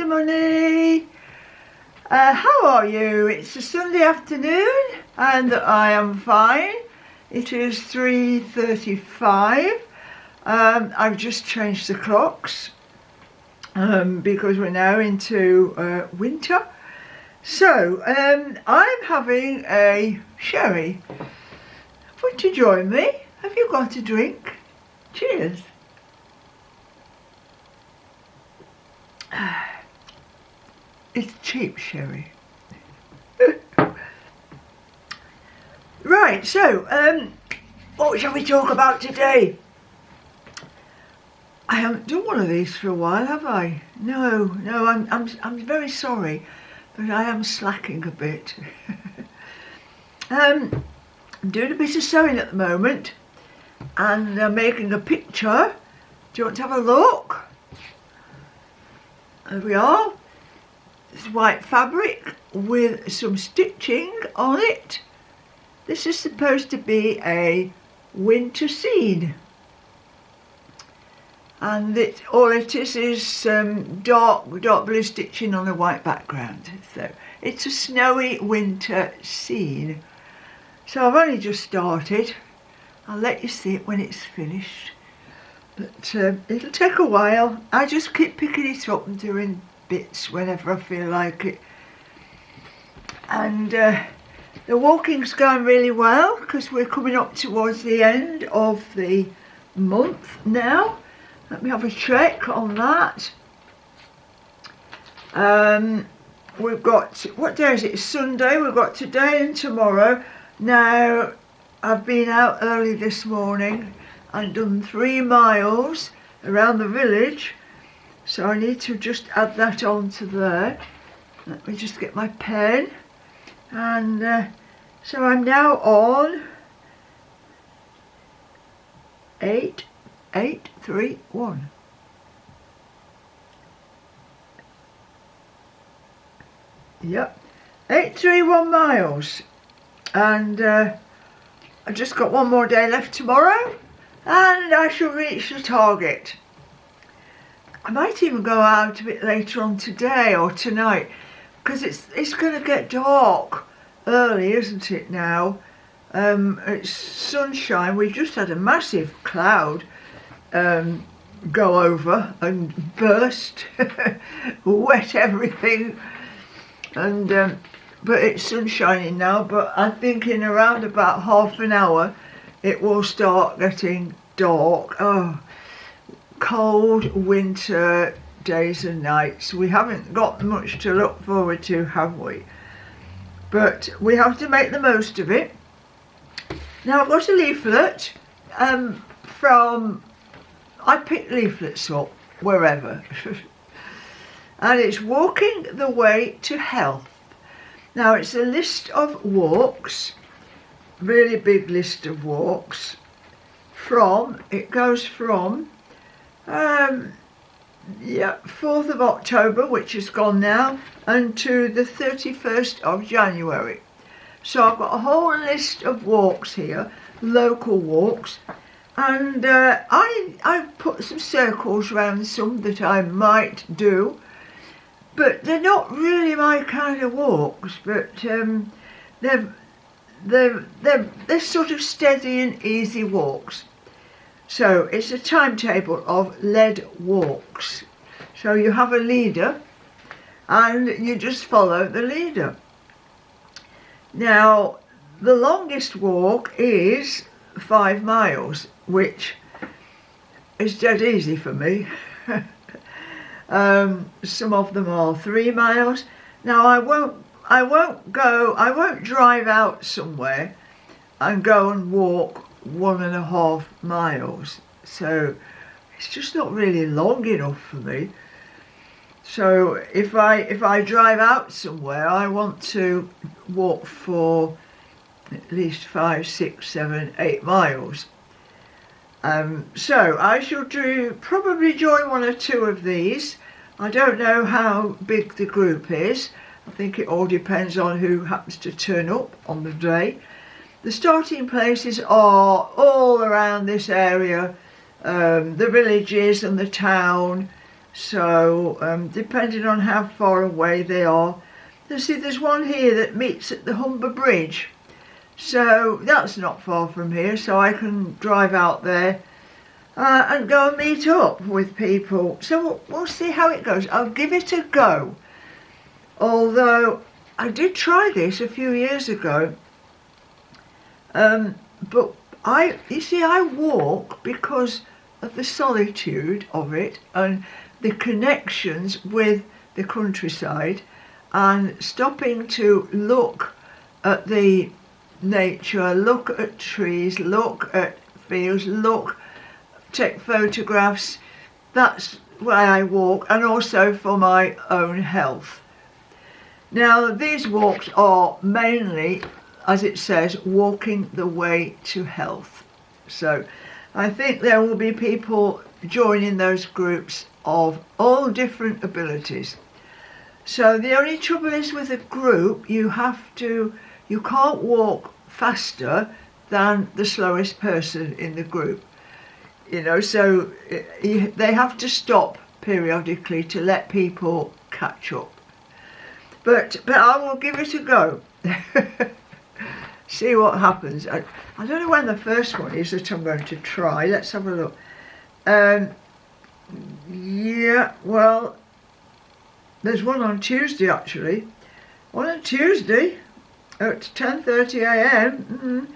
Mr. Money. How are you? It's a Sunday afternoon and I am fine. It is 3:35. I've just changed the clocks because we're now into winter. So I'm having a sherry. Would you join me? Have you got a drink? Cheers. It's cheap sherry. Right, so what shall we talk about today? I haven't done one of these for a while, have I? No, I'm very sorry, but I am slacking a bit. I'm doing a bit of sewing at the moment, and I'm making a picture. Do you want to have a look? There we are. It's white fabric with some stitching on it. This is supposed to be a winter scene, and all it is dark blue stitching on a white background. So it's a snowy winter scene. So I've only just started. I'll let you see it when it's finished, but it'll take a while. I just keep picking it up and doing bits whenever I feel like it. And the walking's going really well because we're coming up towards the end of the month now. Let me have a check on that. We've got, what day is it? It's Sunday. We've got today and tomorrow. Now, I've been out early this morning and done 3 miles around the village. So I need to just add that on to there. Let me just get my pen. And so I'm now on 8831. Yep, 831 miles. And I just got one more day left tomorrow and I shall reach the target. I might even go out a bit later on today or tonight because it's going to get dark early, isn't it now? It's sunshine. We just had a massive cloud go over and burst, wet everything, and but it's sun shining now. But I think in around about half an hour it will start getting dark. Oh, cold winter days and nights. We haven't got much to look forward to, have we? But we have to make the most of it. Now I've got a leaflet I pick leaflets up wherever and it's Walking the Way to Health. Now it's a list of walks, really big list of walks, it goes from 4th of October, which is gone now, and to the 31st of January. So I've got a whole list of walks here, local walks, and I've put some circles around some that I might do, but they're not really my kind of walks, but they're sort of steady and easy walks. So it's a timetable of led walks. So you have a leader and you just follow the leader. Now the longest walk is 5 miles, which is dead easy for me. Some of them are 3 miles. Now I won't drive out somewhere and go and walk 1.5 miles, so it's just not really long enough for me. So if I drive out somewhere, I want to walk for at least 5, 6, 7, 8 miles. So I shall probably join 1 or 2 of these. I don't know how big the group is. I think it all depends on who happens to turn up on the day. The starting places are all around this area, the villages and the town. So depending on how far away they are. You see, there's one here that meets at the Humber Bridge, so that's not far from here, so I can drive out there and go and meet up with people. So we'll see how it goes. I'll give it a go, although I did try this a few years ago, but you see, I walk because of the solitude of it and the connections with the countryside, and stopping to look at the nature, look at trees, look at fields, take photographs. That's why I walk, and also for my own health. Now, these walks are mainly, as it says, walking the way to health. So I think there will be people joining those groups of all different abilities. So the only trouble is with a group, you can't walk faster than the slowest person in the group. You know, so they have to stop periodically to let people catch up. But I will give it a go. See what happens. I don't know when the first one is that I'm going to try. Let's have a look. Yeah, well, there's one on Tuesday actually. One on Tuesday at 10:30 a.m.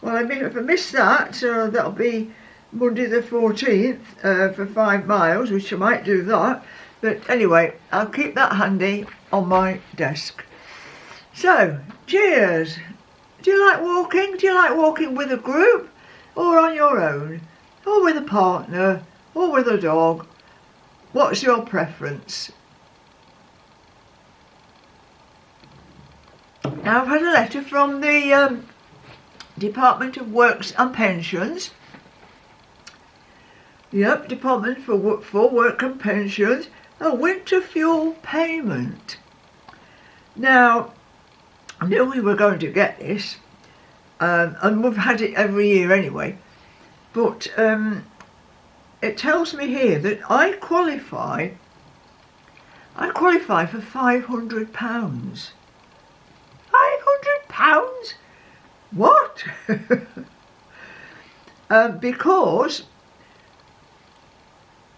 Well, if I miss that, so that'll be Monday the 14th for 5 miles, which I might do that. But anyway, I'll keep that handy on my desk. So, cheers. Do you like walking? Do you like walking with a group, or on your own, or with a partner, or with a dog? What's your preference? Now, I've had a letter from the Department of Works and Pensions. Yep, Department for Work and Pensions. A winter fuel payment. Now, I knew we were going to get this, and we've had it every year anyway, but it tells me here that I qualify for £500. £500? What? Because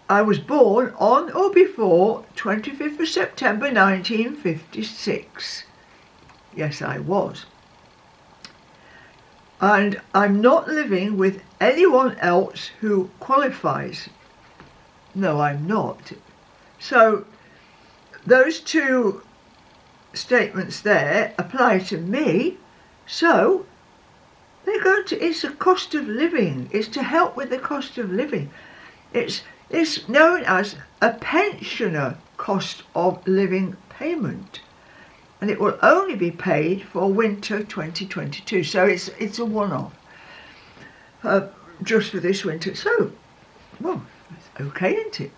I was born on or before 25th of September 1956. Yes, I was. And I'm not living with anyone else who qualifies. No, I'm not. So those two statements there apply to me. So it's a cost of living. It's to help with the cost of living. It's known as a pensioner cost of living payment, and it will only be paid for winter 2022. So it's a one-off just for this winter. So, well, it's okay, isn't it?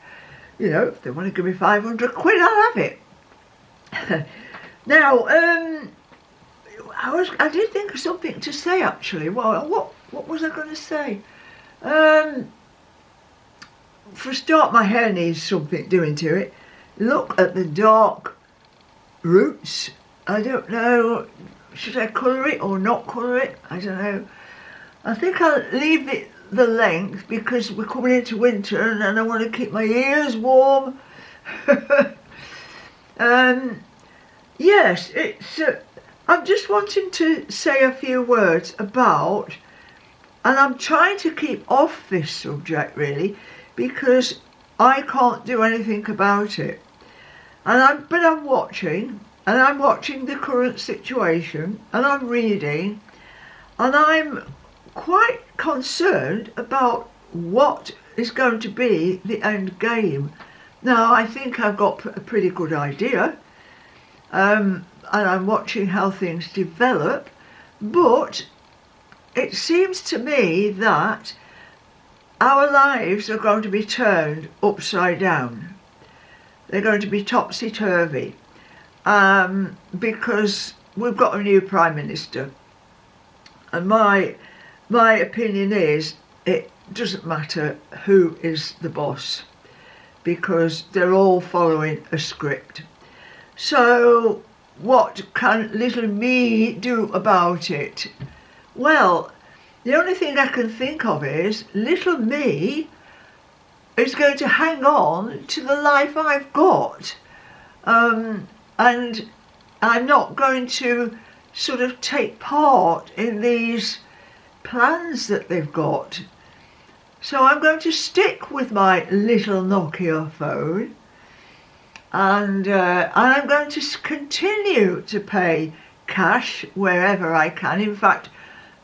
You know, if they want to give me 500 quid, I'll have it. Now, I did think of something to say actually. Well, what was I going to say? For a start, my hair needs something doing to it. Look at the dark roots. I don't know, should I colour it or not colour it? I don't know. I think I'll leave it the length because we're coming into winter and I want to keep my ears warm. Yes, I'm just wanting to say a few words about, and I'm trying to keep off this subject really, because I can't do anything about it. But I'm watching the current situation, and I'm reading, and I'm quite concerned about what is going to be the end game. Now, I think I've got a pretty good idea, and I'm watching how things develop, but it seems to me that our lives are going to be turned upside down. They're going to be topsy-turvy, because we've got a new Prime Minister, and my opinion is it doesn't matter who is the boss. because they're all following a script. So what can little me do about it? Well, the only thing I can think of is little me is going to hang on to the life I've got, and I'm not going to sort of take part in these plans that they've got. So I'm going to stick with my little Nokia phone, and I'm going to continue to pay cash wherever I can. In fact,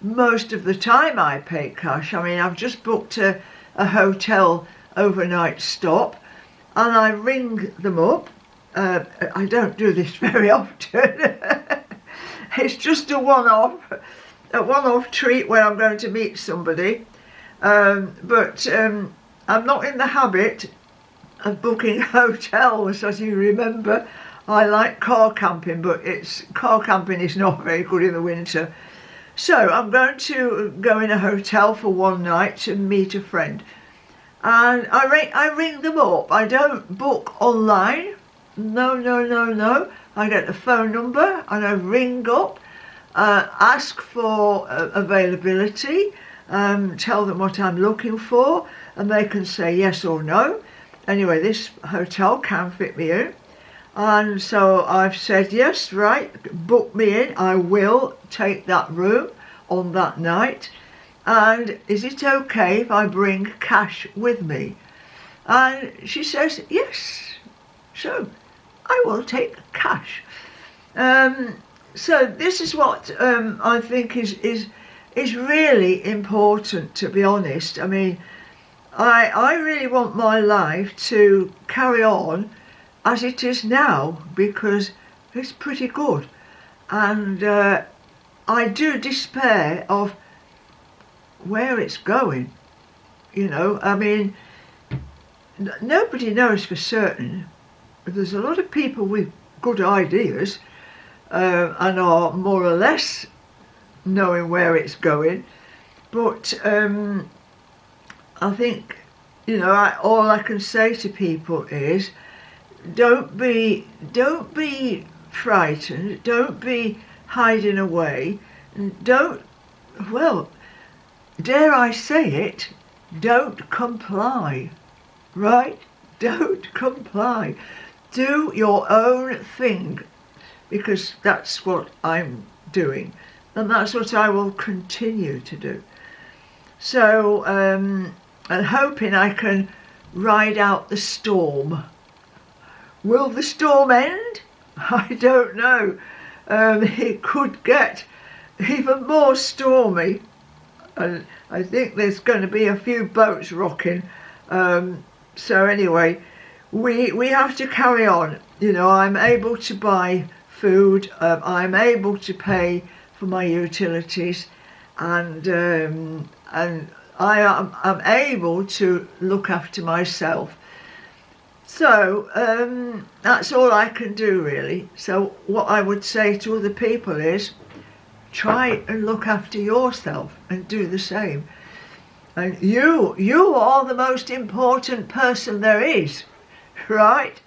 most of the time I pay cash. I mean, I've just booked a hotel overnight stop, and I ring them up. I don't do this very often. It's just a one-off treat when I'm going to meet somebody. But I'm not in the habit of booking hotels, as you remember. I like car camping, but car camping is not very good in the winter. So I'm going to go in a hotel for one night to meet a friend. And I ring them up. I don't book online. No. I get the phone number and I ring up, ask for availability, tell them what I'm looking for, and they can say yes or no. Anyway, this hotel can fit me in. And so I've said, yes, right, book me in. I will take that room on that night. And is it okay if I bring cash with me? And she says, yes. So I will take cash. So this is what I think is really important, to be honest. I mean, I really want my life to carry on as it is now, because it's pretty good. And I do despair of where it's going. You know, I mean, nobody knows for certain. There's a lot of people with good ideas and are more or less knowing where it's going, but I think, you know, all I can say to people is don't be frightened, don't be hiding away, don't, well, dare I say it, don't comply, right? Don't comply. Do your own thing, because that's what I'm doing, and that's what I will continue to do. So I'm hoping I can ride out the storm. Will the storm end? I don't know. It could get even more stormy, and I think there's going to be a few boats rocking. So anyway, we have to carry on. You know, I'm able to buy food, I'm able to pay for my utilities, and I'm able to look after myself. So that's all I can do, really. So what I would say to other people is try and look after yourself and do the same. And you are the most important person there is, right?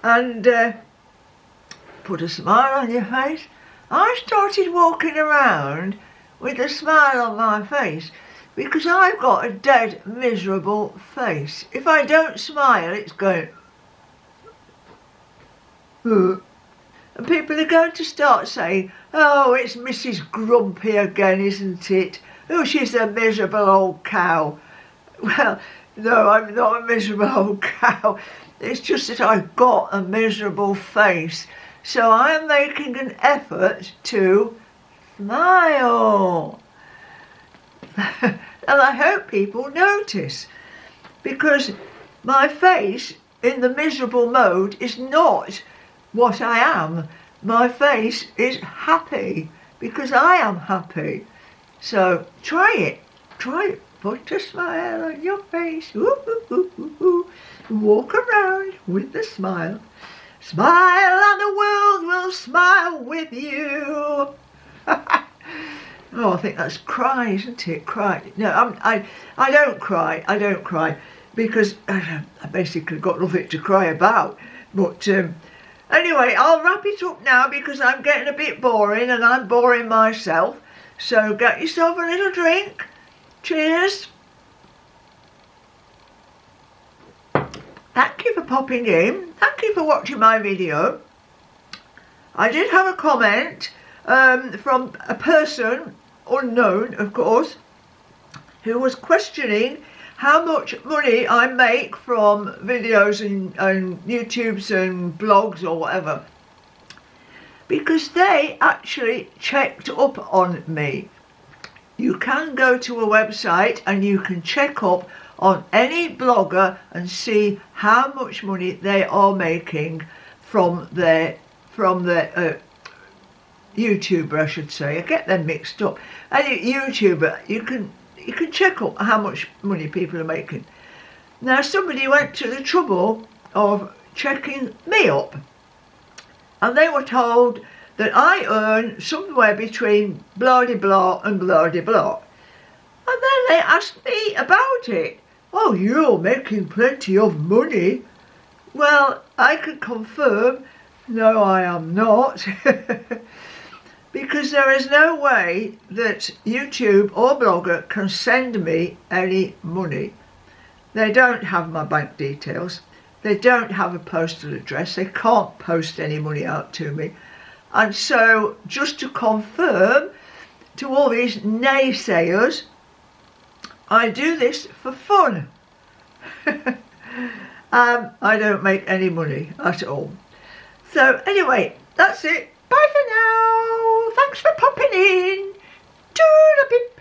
And put a smile on your face. I started walking around with a smile on my face because I've got a dead miserable face. If I don't smile, it's going and people are going to start saying, oh, it's Mrs. Grumpy again, isn't it? Oh, she's a miserable old cow. Well, no, I'm not a miserable old cow. It's just that I've got a miserable face. So I am making an effort to smile. And I hope people notice, because my face in the miserable mode is not what I am. My face is happy because I am happy. So try it. Put a smile on your face. Ooh, ooh, ooh, ooh, ooh. Walk around with a smile. Smile and the world will smile with you. Oh, I think that's cry, isn't it? Cry. No, I don't cry. because I basically got nothing to cry about. But anyway, I'll wrap it up now because I'm getting a bit boring and I'm boring myself. So get yourself a little drink. Cheers. Thank you for popping in. Thank you for watching my video. I did have a comment from a person, unknown of course, who was questioning how much money I make from videos and YouTubes and blogs or whatever, because they actually checked up on me. You can go to a website and you can check up on any blogger and see how much money they are making from their YouTuber, I should say. I get them mixed up. Any YouTuber, you can check up how much money people are making. Now somebody went to the trouble of checking me up, and they were told that I earn somewhere between blah de blah and blah de blah. And then they asked me about it. Oh, you're making plenty of money. Well, I can confirm, no, I am not. Because there is no way that YouTube or Blogger can send me any money. They don't have my bank details. They don't have a postal address. They can't post any money out to me. And so, just to confirm to all these naysayers, I do this for fun. I don't make any money at all. So anyway, that's it. Bye for now. Thanks for popping in. Toodle-pip.